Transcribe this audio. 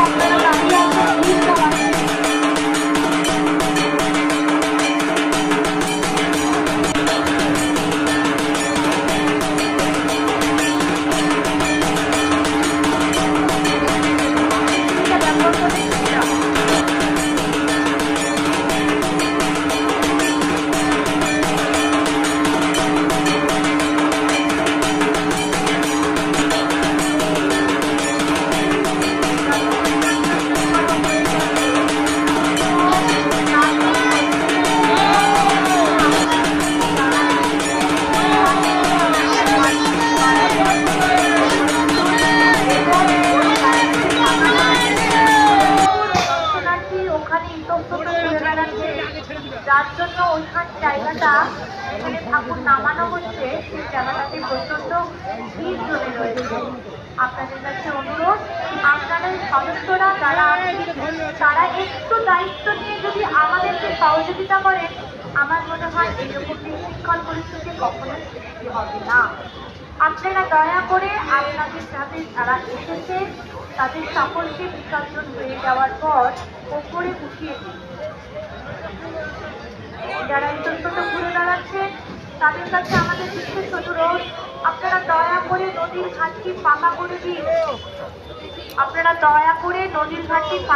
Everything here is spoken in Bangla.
আপনারা দাঁড়িয়ে আছেন ভিড় জমাচ্ছেন। ব্যবহার করে যার জন্য ওইখান জায়গাটা যেখানে ঠাকুর নামানো হচ্ছে সেই জায়গাটাতে প্রচন্ড ভিড় জমে রয়েছে। আপনাদের কাছে অনুরোধ, আপনাদের সদস্যরা যারা তারা একটু দায়িত্ব নিয়ে যদি আমাদেরকে সহযোগিতা করেন, আমার মনে হয় এরকম বিশৃঙ্খল পরিস্থিতি কখনো সৃষ্টি হবে না। আপনারা দয়া করে আপনাদের যাদের যারা এসেছে তাদের সকলকে বিসর্জন হয়ে যাওয়ার পর ওপরে উঠিয়ে দিন। যারা এই ছোট ঘুরে বেড়াচ্ছে তাদের কাছে আমাদের বিশেষ অনুরোধ, আপনারা দয়া করে নদীর ঘাটটি ফাঁকা করে দিন। আপনারা দয়া করে নদীর ঘাটটি